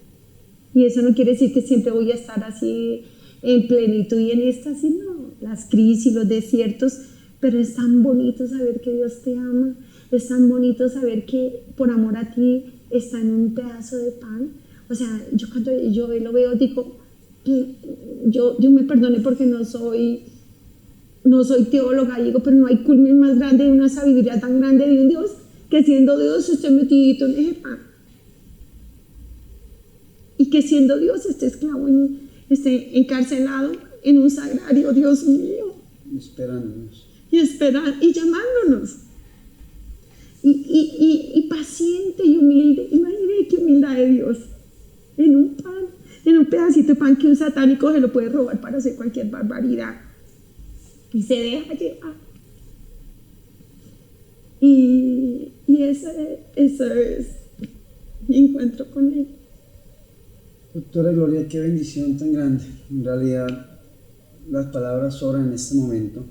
Y eso no quiere decir que siempre voy a estar así en plenitud y en éxtasis, no, las crisis, los desiertos, pero es tan bonito saber que Dios te ama, es tan bonito saber que por amor a ti está en un pedazo de pan. O sea, yo cuando yo lo veo digo, yo me perdone porque no soy teóloga, digo, pero no hay culmen más grande de una sabiduría tan grande de un Dios que siendo Dios esté metidito en ese pan. Y que siendo Dios esté esclavo, esté encarcelado en un sagrario, Dios mío. esperándonos. Y llamándonos. Y paciente y humilde. Imagínate qué humildad de Dios. En un pan, en un pedacito de pan que un satánico se lo puede robar para hacer cualquier barbaridad. Y se deja llevar. Y eso es mi encuentro con Él. Doctora Gloria, qué bendición tan grande. En realidad, las palabras sobran en este momento.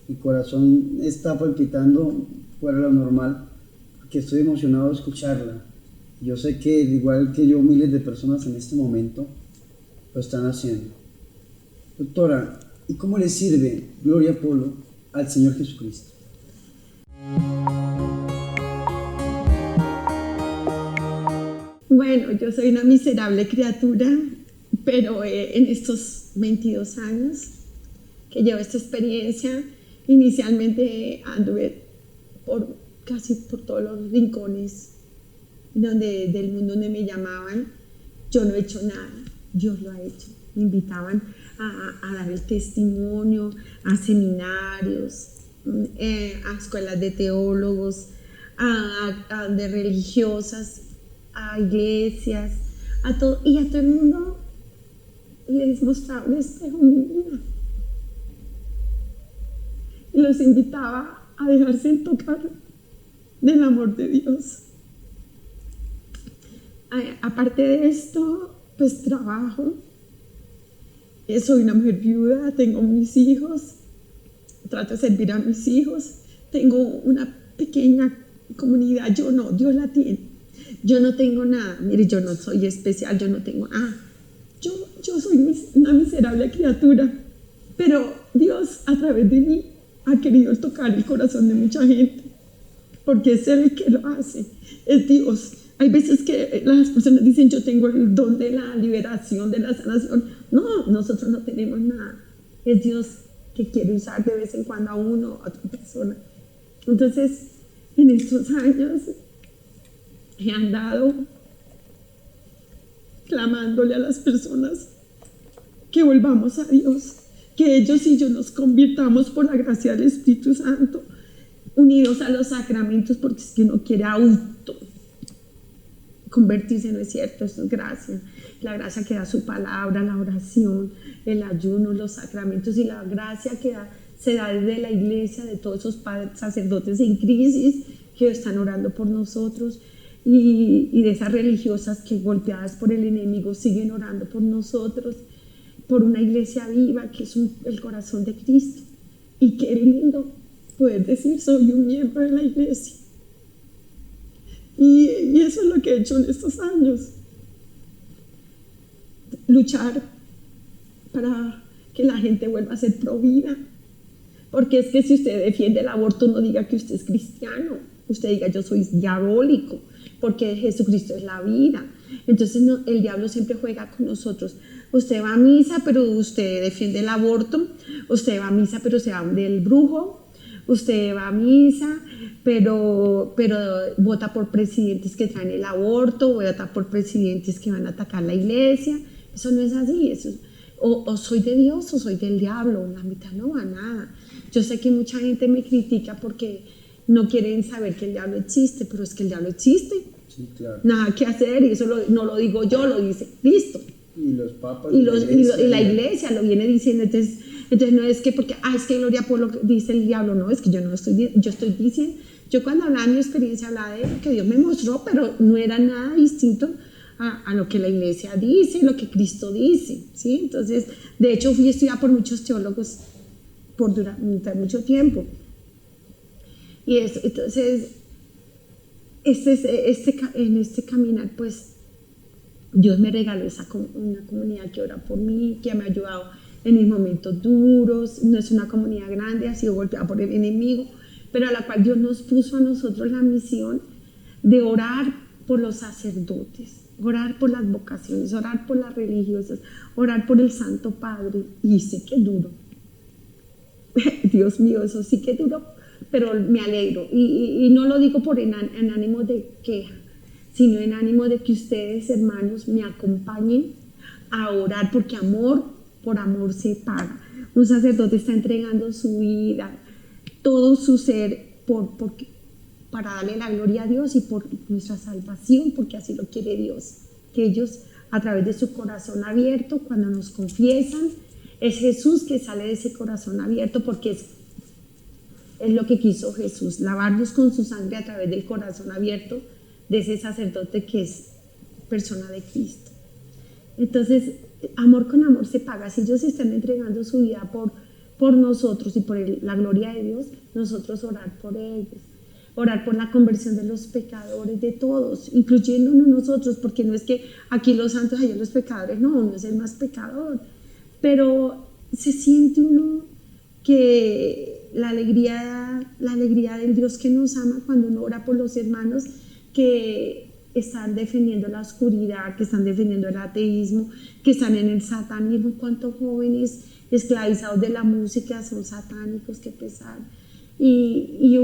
Mi corazón está palpitando fuera de lo normal, porque estoy emocionado de escucharla. Yo sé que, igual que yo, miles de personas en este momento lo están haciendo. Doctora, ¿y cómo le sirve Gloria Polo al Señor Jesucristo? Bueno, yo soy una miserable criatura, pero en estos 22 años que llevo esta experiencia, inicialmente anduve casi por todos los rincones del mundo donde me llamaban. Yo no he hecho nada, Dios lo ha hecho. Me invitaban a dar el testimonio, a seminarios, a escuelas de teólogos, de religiosas, a iglesias, a todo, y a todo el mundo les mostraba un espejo mi vida. Y los invitaba a dejarse tocar del amor de Dios. Aparte de esto, pues trabajo. Soy una mujer viuda, tengo mis hijos, trato de servir a mis hijos. Tengo una pequeña comunidad, Dios la tiene. Yo no tengo nada, mire, yo no soy especial, yo no tengo nada. Yo soy una miserable criatura, pero Dios a través de mí ha querido tocar el corazón de mucha gente, porque es Él el que lo hace, es Dios. Hay veces que las personas dicen, yo tengo el don de la liberación, de la sanación. No, nosotros no tenemos nada. Es Dios que quiere usar de vez en cuando a uno, a otra persona. Entonces, en estos años he andado clamándole a las personas que volvamos a Dios, que ellos y yo nos convirtamos por la gracia del Espíritu Santo, unidos a los sacramentos, porque es que uno quiere convertirse, no es cierto, eso es gracia. La gracia que da su palabra, la oración, el ayuno, los sacramentos, y la gracia que se da desde la iglesia, de todos esos padres, sacerdotes en crisis que están orando por nosotros, y de esas religiosas que, golpeadas por el enemigo, siguen orando por nosotros, por una iglesia viva que es el corazón de Cristo. Y qué lindo poder decir, soy un miembro de la iglesia. Y eso es lo que he hecho en estos años. Luchar para que la gente vuelva a ser pro vida. Porque es que si usted defiende el aborto, no diga que usted es cristiano. Usted diga, yo soy diabólico, porque Jesucristo es la vida. Entonces el diablo siempre juega con nosotros. Usted va a misa, pero usted defiende el aborto. Usted va a misa, pero se va del brujo. Usted va a misa, pero vota por presidentes que traen el aborto, vota por presidentes que van a atacar la iglesia. Eso no es así. O soy de Dios o soy del diablo. La mitad no va a nada. Yo sé que mucha gente me critica porque no quieren saber que el diablo existe, pero es que el diablo existe. Sí, claro. Nada que hacer, y eso no lo digo yo, lo dice Cristo. Y los papas. Y la iglesia lo viene diciendo. Entonces no es que porque, es que Gloria Polo dice el diablo, no, es que yo estoy diciendo, yo cuando hablaba de mi experiencia hablaba de que Dios me mostró, pero no era nada distinto a lo que la iglesia dice, lo que Cristo dice, ¿sí? Entonces, de hecho fui estudiada por muchos teólogos durante mucho tiempo. Y entonces, en este caminar, pues, Dios me regaló una comunidad que ora por mí, que me ha ayudado en mis momentos duros. No es una comunidad grande, ha sido golpeada por el enemigo, pero a la cual Dios nos puso a nosotros la misión de orar por los sacerdotes, orar por las vocaciones, orar por las religiosas, orar por el Santo Padre. Y sí que duro. Dios mío, eso sí que duro, pero me alegro. Y no lo digo en ánimo de queja, sino en ánimo de que ustedes, hermanos, me acompañen a orar, porque por amor se paga. Un sacerdote está entregando su vida, todo su ser para darle la gloria a Dios y por nuestra salvación, porque así lo quiere Dios. Que ellos, a través de su corazón abierto, cuando nos confiesan, es Jesús que sale de ese corazón abierto, porque es lo que quiso Jesús, lavarnos con su sangre a través del corazón abierto de ese sacerdote que es persona de Cristo. Entonces, amor con amor se paga. Si ellos están entregando su vida por nosotros y por la gloria de Dios, nosotros orar por ellos, orar por la conversión de los pecadores, de todos, incluyéndonos nosotros, porque no es que aquí los santos, allá los pecadores, no, uno es el más pecador, pero se siente uno que la alegría del Dios que nos ama cuando uno ora por los hermanos que están defendiendo la oscuridad, que están defendiendo el ateísmo, que están en el satanismo. ¿Cuántos jóvenes esclavizados de la música son satánicos? Qué pesar. Y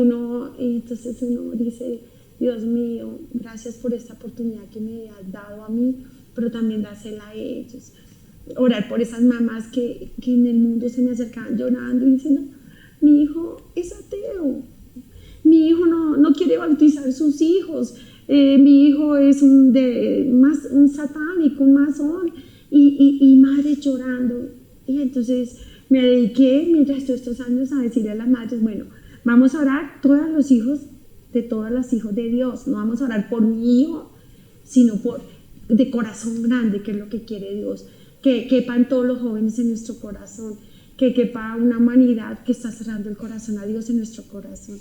entonces uno dice, Dios mío, gracias por esta oportunidad que me has dado a mí, pero también dásela a ellos. Orar por esas mamás que en el mundo se me acercaban llorando y diciendo, mi hijo es ateo, mi hijo no quiere bautizar sus hijos, mi hijo es un satánico, un masón, y madre llorando. Y entonces me dediqué, mientras todos estos años, a decirle a las madres, bueno, vamos a orar todos los hijos de todas las hijos de Dios, no vamos a orar por mi hijo, sino de corazón grande, que es lo que quiere Dios, que quepan todos los jóvenes en nuestro corazón, que quepa una humanidad que está cerrando el corazón a Dios en nuestro corazón.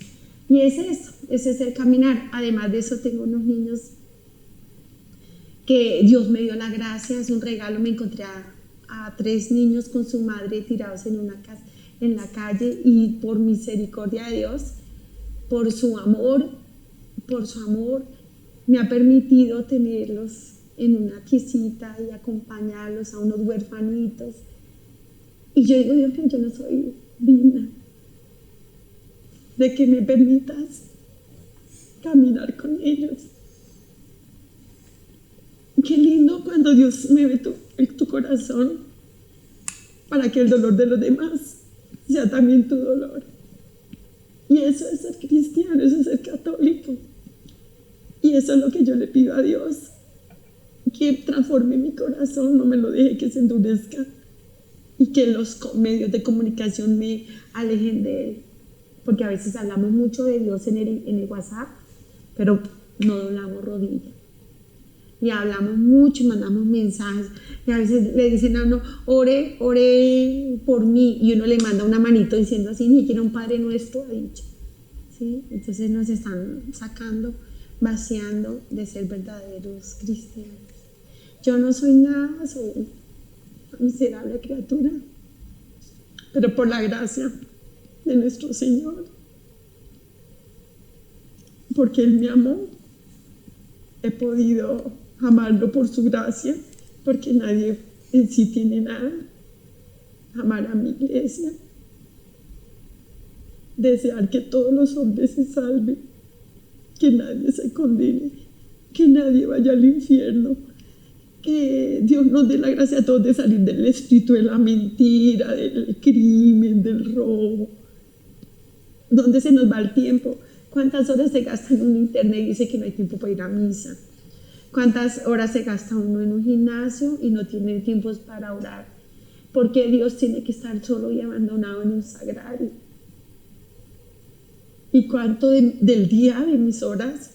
Y es eso, ese es el caminar. Además de eso, tengo unos niños que Dios me dio la gracia, es un regalo. Me encontré a 3 niños con su madre tirados en la calle, y por misericordia de Dios, por su amor, me ha permitido tenerlos en una piecita y acompañarlos a unos huerfanitos. Y yo digo, Dios mío, yo no soy digna de que me permitas caminar con ellos. Qué lindo cuando Dios mueve tu corazón para que el dolor de los demás sea también tu dolor. Y eso es ser cristiano, eso es ser católico. Y eso es lo que yo le pido a Dios, que transforme mi corazón, no me lo deje que se endurezca, y que los medios de comunicación me alejen de Él. Porque a veces hablamos mucho de Dios en el WhatsApp, pero no doblamos rodillas. Y hablamos mucho, mandamos mensajes, y a veces le dicen a uno, ore por mí, y uno le manda una manito diciendo así, ni siquiera un Padre Nuestro ha dicho. ¿Sí? Entonces nos están sacando, vaciando de ser verdaderos cristianos. Yo no soy nada, soy una miserable criatura, pero por la gracia de nuestro Señor, porque Él me amó, he podido amarlo por su gracia, porque nadie en sí tiene nada. Amar a mi iglesia, desear que todos los hombres se salven, que nadie se condene, que nadie vaya al infierno, que Dios nos dé la gracia a todos de salir del espíritu de la mentira, del crimen, del robo. ¿Dónde se nos va el tiempo? ¿Cuántas horas se gasta en un internet y dice que no hay tiempo para ir a misa? ¿Cuántas horas se gasta uno en un gimnasio y no tiene tiempos para orar? Porque Dios tiene que estar solo y abandonado en un sagrario. ¿Y cuánto del día, de mis horas,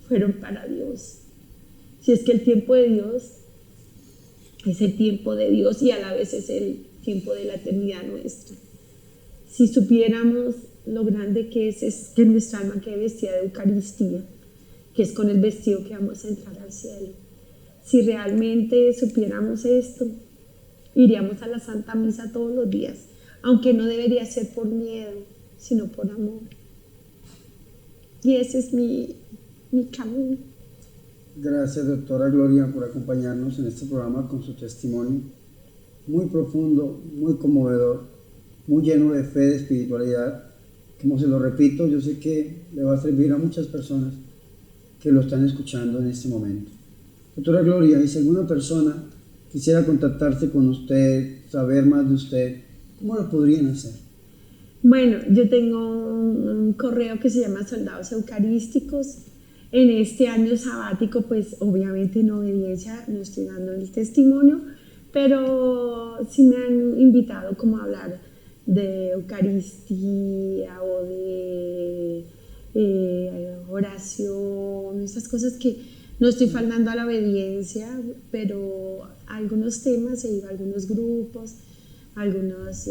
fueron para Dios? Si es que el tiempo de Dios es el tiempo de Dios y a la vez es el tiempo de la eternidad nuestra. Si supiéramos lo grande que es que nuestra alma quede vestida de Eucaristía, que es con el vestido que vamos a entrar al cielo. Si realmente supiéramos esto, iríamos a la Santa Misa todos los días, aunque no debería ser por miedo, sino por amor. Y ese es mi camino. Gracias, doctora Gloria, por acompañarnos en este programa con su testimonio muy profundo, muy conmovedor, muy lleno de fe, de espiritualidad. Como se lo repito, yo sé que le va a servir a muchas personas que lo están escuchando en este momento. Doctora Gloria, y si alguna persona quisiera contactarse con usted, saber más de usted, ¿Cómo lo podrían hacer? Bueno, yo tengo un correo que se llama Soldados Eucarísticos. En este año sabático, pues obviamente en obediencia no estoy dando el testimonio, pero sí me han invitado como a hablar de Eucaristía o de oración, esas cosas que no estoy faltando a la obediencia, pero algunos temas he ido a algunos grupos, algunos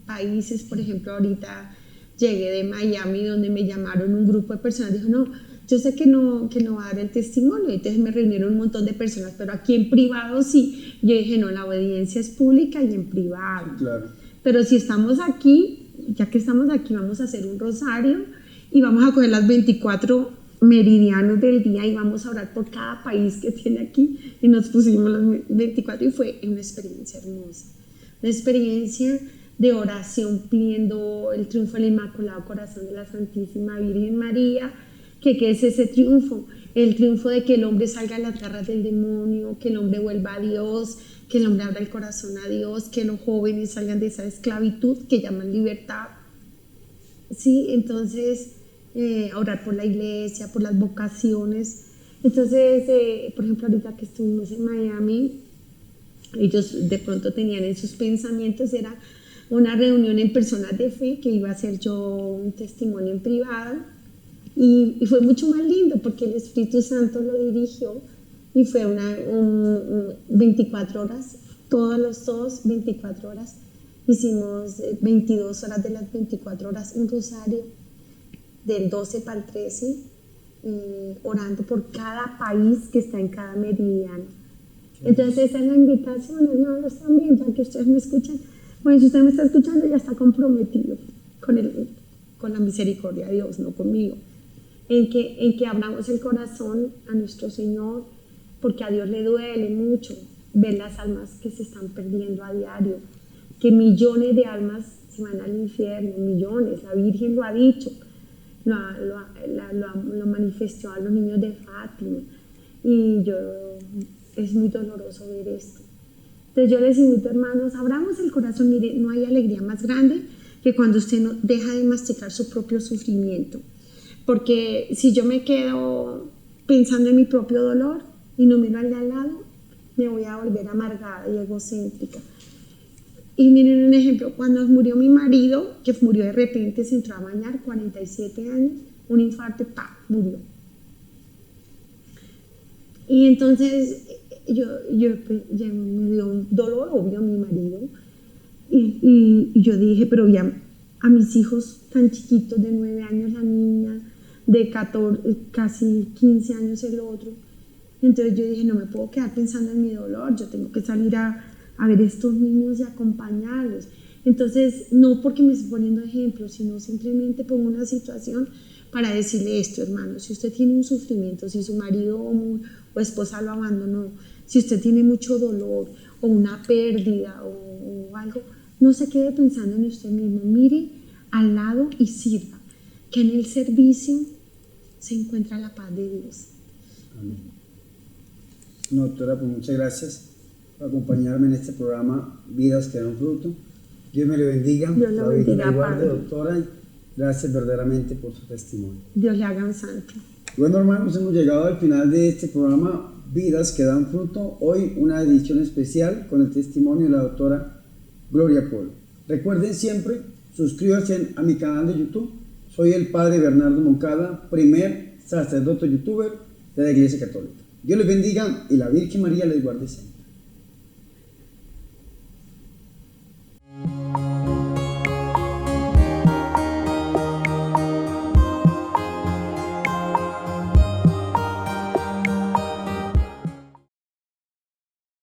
países. Por ejemplo, ahorita llegué de Miami, donde me llamaron un grupo de personas, dijo, no, yo sé que no va a dar el testimonio, y entonces me reunieron un montón de personas, pero aquí en privado sí. Yo dije, no, la obediencia es pública y en privado. Claro. Pero si estamos aquí, ya que estamos aquí, vamos a hacer un rosario y vamos a coger las 24 meridianos del día y vamos a orar por cada país que tiene aquí. Y nos pusimos las 24 y fue una experiencia hermosa. Una experiencia de oración pidiendo el triunfo del Inmaculado Corazón de la Santísima Virgen María. ¿Qué es ese triunfo? El triunfo de que el hombre salga de las garras del demonio, que el hombre vuelva a Dios, que el hombre abra el corazón a Dios, que los jóvenes salgan de esa esclavitud que llaman libertad. Sí, entonces, orar por la iglesia, por las vocaciones. Entonces, por ejemplo, ahorita que estuvimos en Miami, ellos de pronto tenían en sus pensamientos, era una reunión en personas de fe, que iba a hacer yo un testimonio en privado. Y fue mucho más lindo porque el Espíritu Santo lo dirigió y fue 24 horas, todos 24 horas. Hicimos 22 horas de las 24 horas, un rosario del 12 para el 13, orando por cada país que está en cada meridiano. Entonces esa es la invitación, hermanos, también, ya que ustedes me escuchan. Bueno, si usted me está escuchando, ya está comprometido con la misericordia de Dios, no conmigo. En que abramos el corazón a nuestro Señor, porque a Dios le duele mucho ver las almas que se están perdiendo a diario, que millones de almas se van al infierno, millones. La Virgen lo ha dicho, lo manifestó a los niños de Fátima, y es muy doloroso ver esto. Entonces yo les invito, hermanos, abramos el corazón. Mire, no hay alegría más grande que cuando usted no deja de masticar su propio sufrimiento. Porque si yo me quedo pensando en mi propio dolor y no miro al de al lado, me voy a volver amargada y egocéntrica. Y miren un ejemplo, cuando murió mi marido, que murió de repente, se entró a bañar, 47 años, un infarto, murió. Y entonces me dio un dolor, obvio, a mi marido. Y yo dije, pero ya a mis hijos tan chiquitos, de 9 años la niña, de 14, casi 15 años el otro. Entonces yo dije, no me puedo quedar pensando en mi dolor, yo tengo que salir a ver estos niños y acompañarlos. Entonces, no porque me estoy poniendo ejemplos, sino simplemente pongo una situación para decirle esto, hermano. Si usted tiene un sufrimiento, si su marido o esposa lo abandonó, si usted tiene mucho dolor o una pérdida o algo, no se quede pensando en usted mismo, mire al lado y sirva, que en el servicio se encuentra la paz de Dios. Amén. No, doctora, pues muchas gracias por acompañarme en este programa Vidas que dan fruto. Dios me le bendiga. Dios lo bendiga, Padre. Doctora, gracias verdaderamente por su testimonio. Dios le haga un santo. Bueno, hermanos, hemos llegado al final de este programa Vidas que dan fruto. Hoy una edición especial con el testimonio de la doctora Gloria Polo. Recuerden siempre, suscríbanse a mi canal de YouTube. Soy el padre Bernardo Moncada, primer sacerdote youtuber de la Iglesia Católica. Dios les bendiga y la Virgen María les guarde siempre.